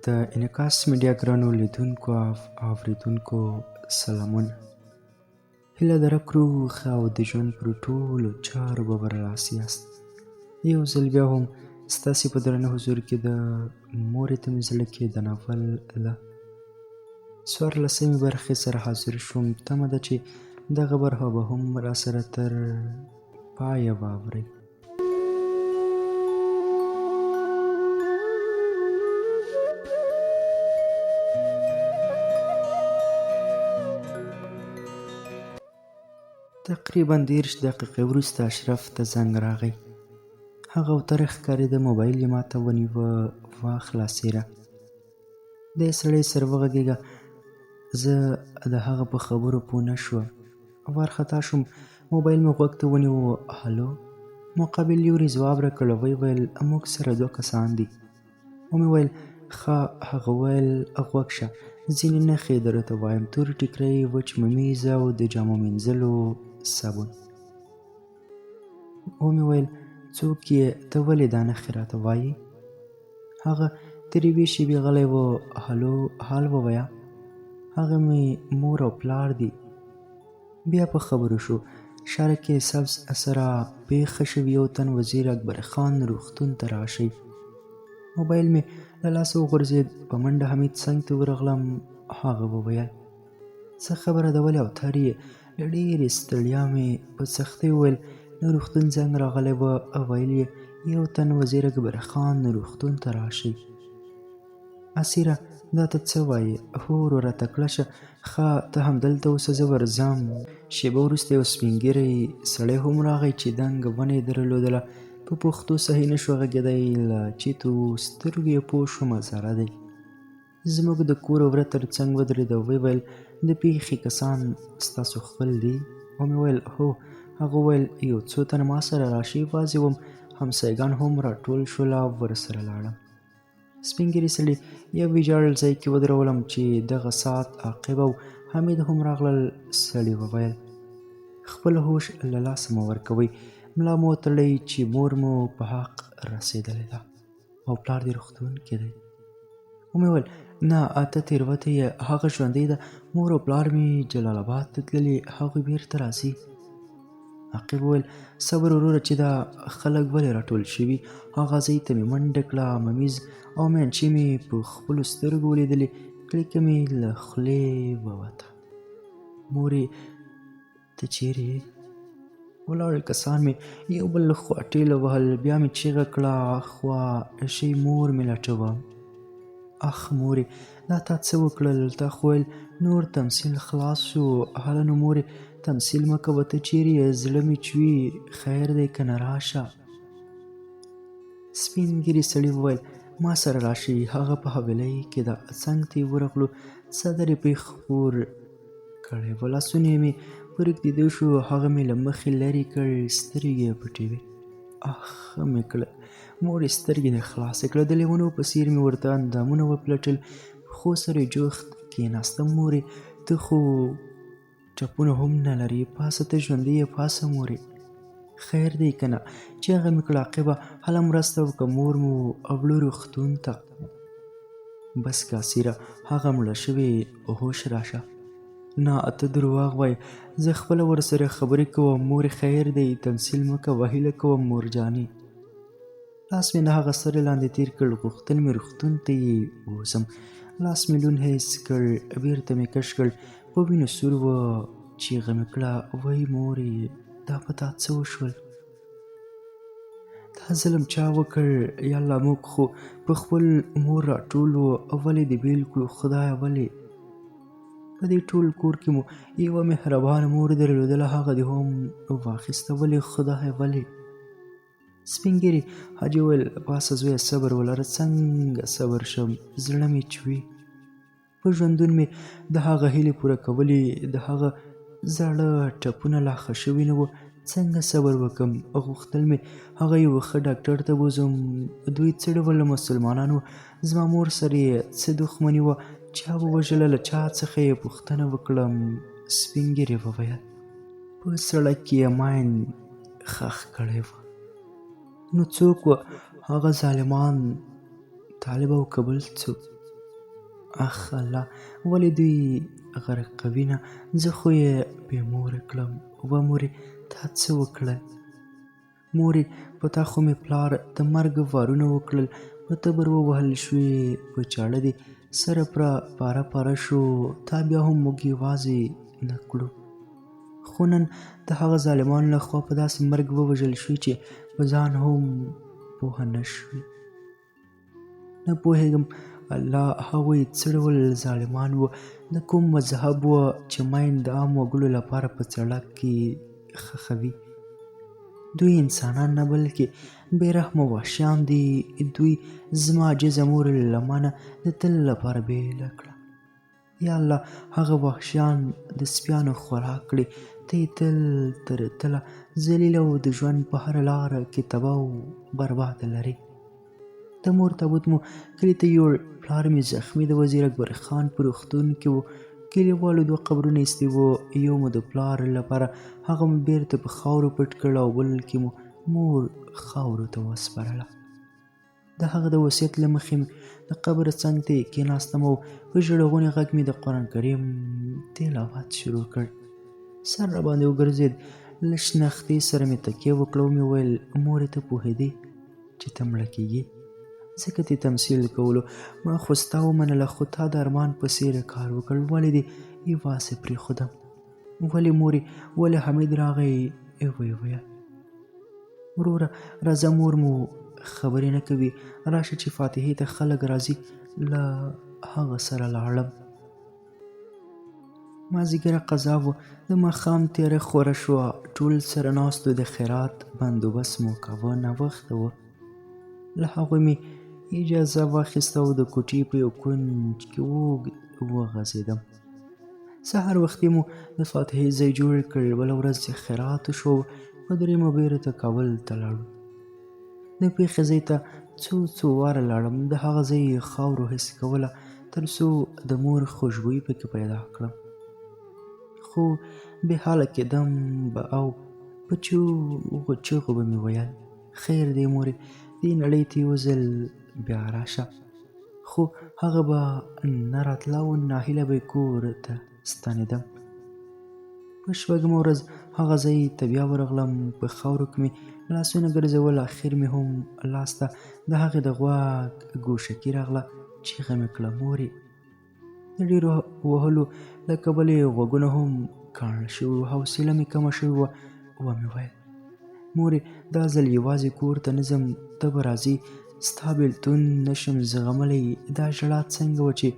د انعکاس میډیا ګرانو لیدونکو او اورېدونکو سلامونه. هیله لرم روغ او د ژوند پر ټولو چارو به برلاسي یاست. یو ځل بیا هم ستاسې په درانه حضور کې د مورې ته مې زړه کې د ناول له 14مې برخې سره حاضر شوم. تمه ده چې دغه برخه به هم راسره تر پایه واورئ. تقریبا 30 دقیقې وروسته اشرف ته زنګ راغی. هغه اوتره ښکارېده. موبایل یې ماته ونیوه. واخله څېره. دی سړی سر وغږېږه. زه د هغه په خبرو پوه نه شوم. وارخطا شوم. موبایل مې غوږ ته ونیو. هلو. مقابل لوري ځواب راکړ. ویې ویل موږ سره 2 کسان دي. ومې ویل ښه. هغه ویل غوږ شه، ځینې نښې درته وایم: تورې ټیکرۍ، وچ ممیز او د جامو مینځلو صابون. ومې ویل څوک یې؟ ته ولې دا نښې راته وایې؟ هغه تر یوې شېبې غلی و. هلو، حال ووایه. هغه مې مور او پلار دي. بیا په خبرو شو. شاره کې سبز سره پېښه شوې. یو تن وزیر اکبر خان روغتون ته راشئ. موبایل مې له لاسه وغورځېد. په منډه حمید څنګ ته ورغلم. هغه وویل څه خبره ده؟ ولې اوتر یې؟ له ډېرې ستړیا مې په سختۍ وویل له روغتون زنګ راغلی و. ویل یې یو تن وزیر اکبر خان روغتون ته راشئ. اسیره دا ته څه وایې؟ هو وروره تکړه شه. ښه ته همدلته اوسه، زه ورځم. شېبه وروسته یو سپین ږیری سړی هم راغی چې دنګه ونه یې درلودله. په پښتو صحیح نه شو غږېدی. له چیتو سترګو یې پوه شومه زاړه دی. زموږ د کور وره تر څنګ ودرېد. ویې ویل د پېښې کسان ستاسو خپل دي؟ ومې ویل هو. هغه وویل یو څو تنه ما سره راشئ. واضح وم همسایګان هم راټول شول او ورسره لاړم. سپین ږیري سړي یو ویجاړ ځای کې ودرولم چې دغه ساعت عاقب او حمید هم راغلل. سړي وویل خپل هوش له لاسه مه ورکوئ. ملا مو وتړئ چې مور مو په حق رسېدلې ده او پلار دې روغتون کې دی. ومې ویل نه، ته تېروتې یې. هغه ژوندۍ ده. مور او پلار مې جلال آباد ته تللي، هغوی بېرته راځي. عاقب وویل صبر وروره چې دا خلک ولې راټول شوي. هغه ځای ته مې منډه کړه. ممیز او مینچې مې په خپلو سترګو ولیدلې. کړېکه مې له خولې ووته. مورې ته چېرې یې؟ ولاړ کسان مې یو بل خوا ټېله وهل. بیا مې چیغه کړه اخوا شئ، مور مې لټوم. اخ مورې دا تا څه وکړل؟ تا خو ویل نور تمثیل خلاص شو. هله نو مورې تمثیل مه کوه. ته چېرې یې؟ زړه مې چوي. خیر دی که نه راشه. سپین ږیري سړي وویل ما سره راشئ. هغه په حویلۍ کې ده. څنګ ته یې ورغلو. څادر یې پرې خپور کړی و. لاسونه مې پر ږدېدو شو. هغه مې له مخې لرې کړ. سترګې یې پټې وې. اخ مې کړه. مور یې سترګې مې خلاصې کړه. د لیونو په څېر مې ورته اندامونه وپلټل. پښو سره یې جوخت کېناستم. مورې ته خو ټپونه هم نه لرې. پاسه ته ژوندۍ یې. پاسه مورې. خیر دی که نه؟ چیغه مې کړه عاقبه هله مرسته وکړه. مور مو وړو روغتون ته. بس که اسیره هغه مړه شوې. هوش راشه. نه ته درواغ وایې. زه خپله ورسره خبرې کوم. مورې خیر دی تمثیل مه کوه. هیله کوم مور جانې. لاس مې د هغه سر لاندې تېر کړ. غوښتل مې روغتون ته یې بوځم. لاس مې لوند حس کړ. بېرته مې کش کړ. په وینو سور و. چیغه مې کړه وای مورې دا په تا څه وشول؟ دا ظلم چا وکړ؟ یالله موږ خو په خپل مور راټول وو. ولې دې بېل کړو خدایه ولې؟ په دې ټول کور کې مو یوه مهربانه مور درلودله. هغه دې هم واخیسته. ولې خدایه ولې؟ سپین ږیري حاجي وویل باسه زویه صبر ولره. څنګه صبر شم؟ زړه مې چوي. په ژوندون مې د هغه هیلې پوره کولې. د هغه زاړه ټپونه لا ښه شوي نه وو. څنګه صبر وکم؟ غوښتل مې هغه یو ښه ډاکټر ته بوځم. دوی څه ډول مسلمانان وو؟ زما مور سره یې څه دښمني وه؟ چا ووژله؟ له چا څخه یې پوښتنه وکړم؟ سپین ږیري وویل په سړک کې یې ماین ښخ کړی و. نو څوک و هغه ظالمان؟ طالب او که بل څوک؟ اخ الله، ولې دوی غرق کوي نه؟ زه خو یې بې موره کړم. و مورې تا څه وکړل؟ مورې په تا خو مې پلار د مرګ وارونه وکړل، په تبر ووهل شوې، په چاړه دې سره پاره پاره شو، تا بیا هم موږ یوازې نه کړو. خو نن د هغه ظالمانو لخوا په داسې مرګ ووژل شوي چې په ځان هم پوهه نه شوي. نه پوهېږم الله هغوی څه ډول ظالمان وو، د کوم مذهب وو چې مین د عام وګړو لپاره په څړک کې خښوي. دوی انسانان نه بلکې بې رحمه وحشیان دي. دوی زما عاجزه مور له مانه د تل لپاره بېله کړه. یا الله هغه وحشیان د سپیانو خوراک کړي، ته یې تل تر تله ذلیله او د ژوند په هره لاره کې تباه او برباده لري. د مور تابوت مو کلي ته یوړ، پلار مې زخمي د وزیر اکبر خان په روغتون کې و. کلیوالو 2 قبرونه ایستي وو، یو مو د پلار لپاره، هغه مو بیرته په خاورو پټ کړ، او بل کې مو مور خاورو ته وسپارله. د هغه د وصیت له مخې د قبر څنګ ته کېناستم او په ژړغوني غږ مې د قرآن کریم تلاوت شروع کړ. سر راباندې وګرځېد، له شنختې سره مې تکیه وکړه او مې وویل مورې ته پوهېدې چې ته مړه کېږې، ځکه دې تمثیل کولو. ما خو ستا ومنله، خو تا د ارمان په څېر کار وکړ، ولې دې یوازې پرېښودم؟ ولې مورې؟ ولې حمید راغی؟ ویې ویل وروره راځه، مور مو خبرې نه کوي، راشه چې فاتحې ته خلک راځي. له هغه سره لاړم. مازدیګره قضا وه، د ماښام تیاره خوره شوه، ټول سره ناستو، د خیرات بندوبست مو کاوه. ناوخته وه. له هغوی مې اجازه واخیسته او د کوټې په یو کونج کې اوږد وغځېدم. سهار وختي مو د فاتحې ځای جوړ کړ. بله ورځ خیرات شو، په درېیمه بیرته کابل ته لاړو. د پېښې ځای ته څو واره لاړم، د هغه ځای خاورو حس کوله، تر څو د مور خوشبويي پکې پیدا کړم. خو بې حاله کېدم به او په چیغو به مې ویل خیر دی مورې، دې نړۍ ته یو ځل بیا راشه. خو هغه به نه راتله او ناهیله به کور ته ستنېدم. په 6مه ورځ هغه ځای ته بیا ورغلم. په خاورو کې مې لاسونه ګرځول، اخر مې هم لاس ته د هغې د غوږ ګوشکي راغله. چیغه مې کړه مورې. د ډېرو وهلو له کبله یې غوږونه هم کاڼه شوي وو، حوصله مې کمه شوې وه. ومې ویل مورې دا ځل یوازې کور ته نه ځم، ته به راځې، ستا بېلتون نه شم زغملی. دا ژړا څنګه وه چې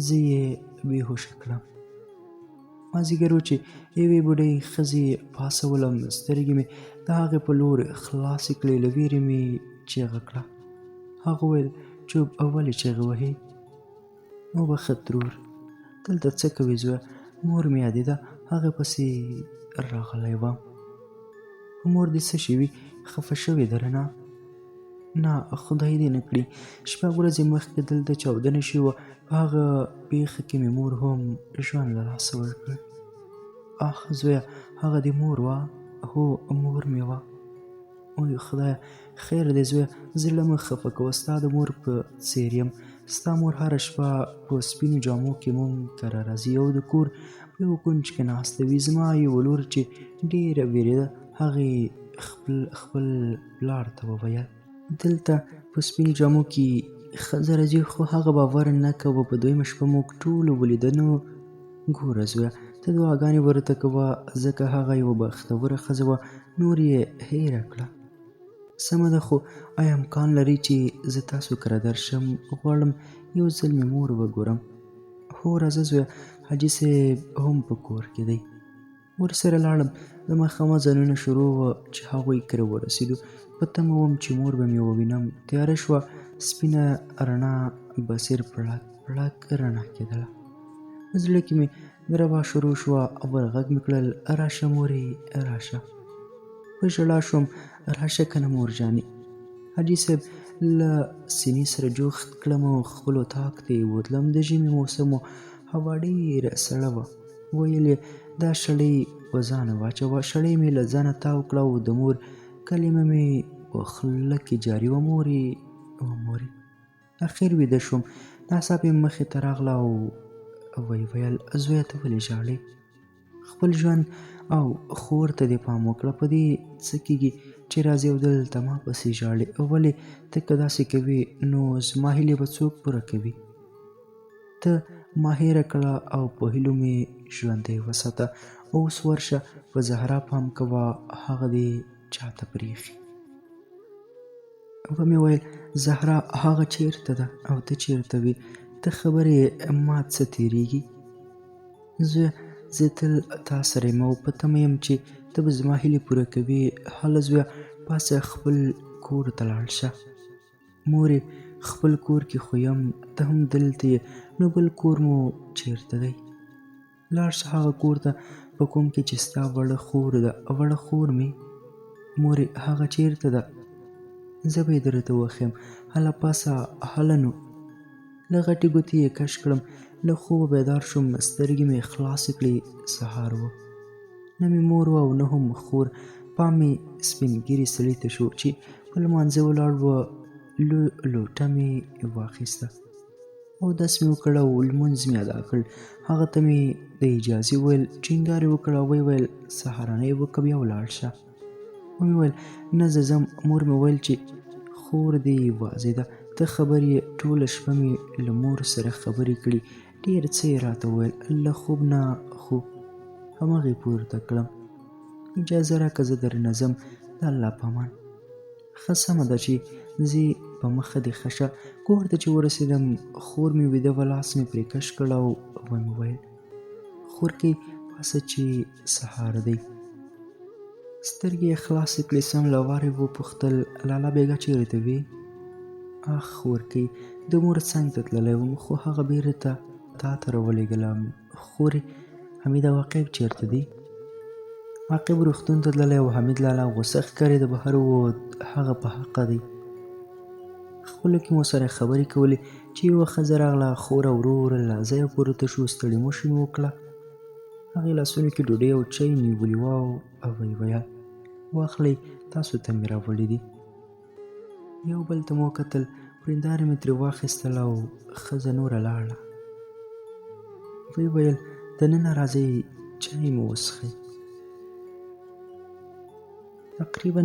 زه یې بېهوشه کړم. مازدیګر و چې یوې بوډۍ ښځې پاڅولم، سترګې مې د هغې په لور خلاصې کړې، له ویرې مې چیغه کړه. هغه وویل چوپ، ولې چیغې وهې؟ وبخښه ترور، دلته څه کوې زویه؟ مور مې یادېده، هغې پسې راغلی وم. په مور دې څه شوي؟ خفه شوې ده رڼا؟ نه خدای دې نه کړي. 6 ورځې مخکې دلته چاودنه شوې وه، په هغه پېښه کې مې مور هم ژوند له لاسه ورکړ. اخ زویه، هغه دې مور وه؟ هو مور مې وه. اوی خدایه، خیر دی زویه، زړه مه خفه کوه، ستا د مور په څېر یم. ستا مور هره شپه په سپینو جامو کې مونږ کره راځي او د کور په یو کونج کې ناسته وي. زما یوه لور چې ډېره وېرېده، هغې خپل پلار ته وویل دلته په سپینو جامو کې ښځه راځي، خو هغه باور نه کوه. په 2مه شپه موږ ټولو ولیده. نو ګوره زویه، ته دعاګانې ورته کوه، ځکه هغه یوه بختوره ښځه وه، نور یې هېره کړه. سمه ده، خو آیا امکان لري چې زه تاسو کره درشم؟ غواړم یو ځل مې مور وګورم. هو راځه زویه، حاجي صاحب هم په کور کې دی. ورسره لاړم. د ماښامه ځانونه شروع وه چې هغوی کره ورسېدو. په تمه وم چې مور به مې ووینم. تیاره شوه، سپینه رڼا بصیر پړک رڼا کېدله. په زړه کې مې دربا شروع شوه. ورغږ مې کړل راشه مورې راشه. په ژړا شوم راشه کنه مور جانې. حاجي صاحب له سینې سره جوخت کړم او خپل اتاق ته یې بوتلم. د ژمي موسم و، هوا ډېره سړه وه. ویل یې دا شړۍ په ځانه واچوه. شړۍ مې له ځانه تاو کړه او د مور کلمه مې په خوله کې جاري وه، مورې. اخر ویده شوم. ناڅاپه مې مخې ته راغله او ویل زویه ته ولې ژاړې؟ خپل ژوند او خور ته دې پام وکړه، په دې څه کېږي چې راځې او دلته ما پسې ژاړې؟ ولې ته که داسې کوې نو زما هیلې به څوک پوره کوي؟ ته ما هېره کړه او په هیلو مې ژوندی وساته. اوس ورشه په زهرا پام کوه، هغه دې چاته پرېښي. ومې ویل زهرا هغه چېرته ده او ته چېرته وې؟ ته خبرې ما څه تېرېږي؟ زه تل تا سره یم او په تمه یم چې ته به زما هیلې پوره کوې. هله زویه پاڅه خپل کور ته لاړ شه. مورې خپل کور کې خو یم، ته هم دلته یې، نو بل کور مو چېرته دی؟ لاړ شه هغه کور ته په کوم کې چې ستا وړه خور ده. وړه خور مې؟ مورې هغه چېرته ده؟ زه به یې درته وښیم. هله پاڅه، هله نو. له غټې ګوتې یې کش کړم. له خوبه بیدار شوم، سترګې مې خلاصې کړې. سهار و، نه مې مور و او نه هم خور. پام مې سپین ږیري سړي ته شو چې په لمانځه ولاړ و. لوټه مې واخیسته، اودس مې وکړ او لمونځ مې ادا کړ. هغه ته مې د اجازې وویل، ټینګار یې وکړ او ویل سهارنۍ وکړه بیا ولاړ شه. ومې ویل نه زه ځم. مور مې ویل چې خور دې واضح ده، ته خبر یې. ټوله شپه مې له مور سره خبرې کړي، ډېر څه یې راته وویل. له خوب نه خوب همغې پورته کړم. اجازه راکړه زه درنه ځم، د الله په امان. ښه سمه ده چې ځې، په مخه دې ښه شه. کور ته چې ورسېدم خور مې ویده وه، لاس مې پرې کش کړ او ومې ویل خورکۍ پاڅه چې سهار دی. سترګې یې خلاصې کړې. سم له واره یې وپوښتل لالا بیګا چېرته وې؟ اخ خورکۍ د مور څنګ ته تللی وم خو هغه بېرته تا ته راولېږلم. خورې حمید او عقیب چېرته دي؟ عقیب روغتون ته تللی او حمید لالا غوسه ښکارېده، بهر ووت. هغه په حقه دی. خپلو کې مو سره خبرې کولې چې یوه ښځه راغله. خور او ورور له ځایه پورته شو، ستړي موشي مې وکړه. هغې لاسونو کې ډوډۍ او چای نیولي وه او ویې ویل واخلئ تاسو ته مې راوړي دي. یو بل ته مو کتل، ورینداره مې ترې واخیستل او ښځه نوره لاړه. ویې ویل دننه راځئ چای مو وڅښئ. تقریبا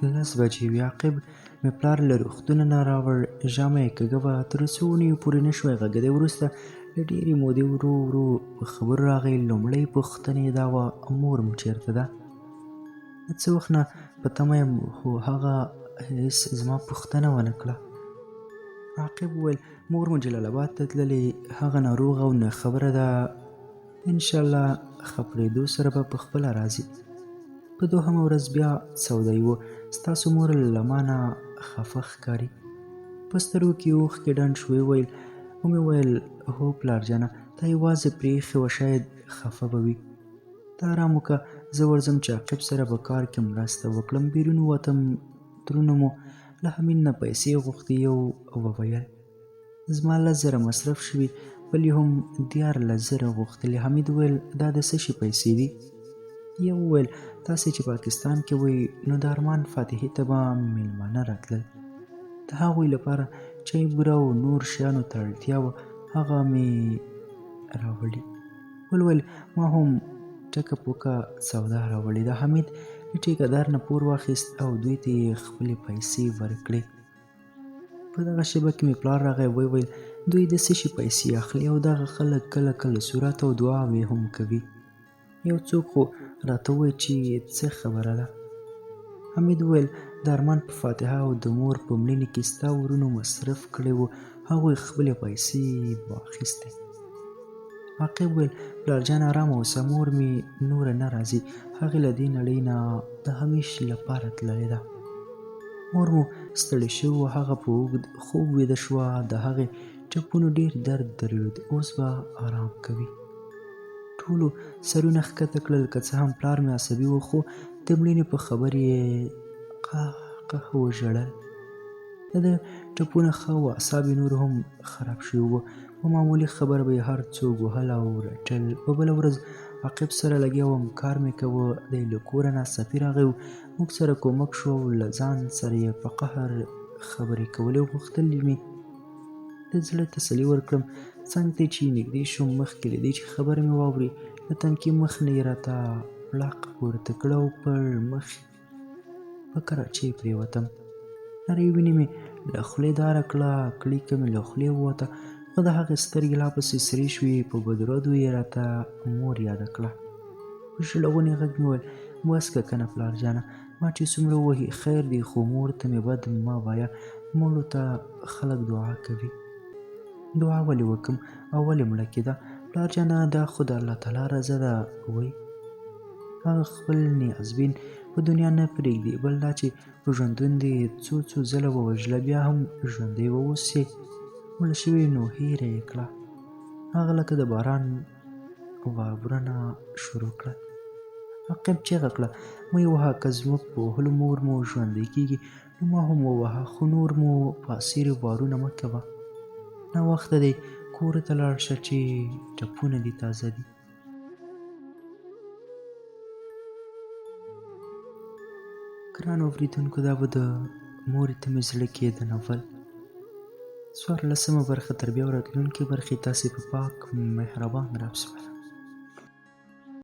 10 بجې وې. عقیب مې پلار له روغتونه نه راوړ. ژامه یې کږه وه، تر څو اونیو پورې نه شوی غږېدی. وروسته له ډېرې مودې ورو ورو په خبرو راغی. لومړۍ پوښتنه یې دا وه مور مو چېرته ده؟ د څه وخت نه په تمه یم خو هغه هېڅ زما پوښتنه ونه کړه. عقیب وویل مور مو جلال آباد ته تللې، هغه ناروغه او نه خبره ده. انشاءالله ښه پرېدو سره به په خپله راځي. په دوهمه ورځ بیا سودایي و. ستاسو مور له ما نه خفه ښکاري. په سترګو کې اوښکې ډنډ شوې. ومې ویل هو پلارجانه تا یوازې پرېښې وه، شاید خفه به وي. ته ارام وکړه، زه ورځم چې عقیب سره په کار کې مرسته وکړم. بیرون ووتم. ترونه مو له حمید نه پیسې غوښتې. یو وویل زما 10,000 مصرف شوي، بل یې هم 14,000 غوښتلې. حمید وویل دا د څه شي پیسې دي؟ یو وویل تاسې چې پاکستان کې وئ نو د ارمان فاتحې ته به میلمانه راتلل، د هغوی لپاره چای بوره او نور شیانو ته اړتیا وه، هغه مې راوړي. ویل ما هم ټکه پوکه سودا راوړې ده. حمید له ټیکهدار نه پور واخیست او دوی ته یې خپلې پیسې ورکړې. په دغه شیبه کې مې پلار راغی. ویل دوی د څه شي پیسې اخلي او دغه خلک کله کله صورت او دعاوې هم کوي. یو څوک خو راته ووایي چې څه خبره ده. حمید وویل د ارمان په فاتحه او د مور په مړینې کې ستا ورونو مصرف کړی و، هغوی خپلې پیسې واخیستې. عقیب وویل پلارجان ارامه اوسه، مور مې نوره نه راځي، هغې له دې نړۍ نه د همیش لپاره تللې ده. مور مو ستړې شوې وه، هغه په اوږد خوب ویده شوه. د هغې ټپونو ډېر درد درلود، اوس به آرام کوي. ټولو سرونه ښکته کړل. که څه هم پلار مې عصبي و خو د مړینې په خبر یې قهقه وژړل. د ده ټپونه ښه و، اعصاب یې نور هم خراب شوي وو. په معمولي خبره به یې هر څوک وهل او رټل. په بله ورځ عقیب سره لګیا وم، کار مې کوه. دی له کوره ناڅاپي راغی، موږ سره کومک شو او له ځان سره یې په قهر خبرې کولې. غوښتل مې د زړه تسلي ورکړم. څنګ ته چې نږدې شوم، مخکې له دې چې خبره مې واوري، د تنکي مخ نه یې راته پړق پورته کړ او پر مخ په کراچۍ پرېوتم. نرۍ وینې مې له خولې داره کړه، کړیکه مې له خولې ووته، خو د هغې سترګې لا پسې سرې شوې. په بدردو یې راته مور یاده کړه. په ژړغوني غږ مې وویل: بس که کنه پلار جانه، ما چې څومره ووهي خیر دی، خو مور ته مې بد مه وایه. مړو ته خلک دعا کوي. دعا ولې وکم او ولې مړه کېده؟ پلار جانه دا خو د الله تعالی رضا ده. وایي هغه خپل نیازبین په دنیا نه پرېږدي، بل دا چې په ژوندون دې څو ځله ووژله، بیا هم ژوندی واوسې. مړه شوې نو هېره یې کړه. هغه لکه د باران واورونه شروع کړل. عاقب چیغه کړه: مه یې وهه، که زموږ په وهلو مور مو ژوندی کېږي نو ما هم ووهه، خو نور مو په اسیرې وارونه مه کوه. ناوخته دی، کور ته لاړ شه چې ټپونه دې تازه دي. ګرانو اورېدونکو، دا به د مورې ته مې زړه کېده ناول 14مه برخه. تر بیا راتلونکې برخې تاسې په پاک مهربان رب سپارم.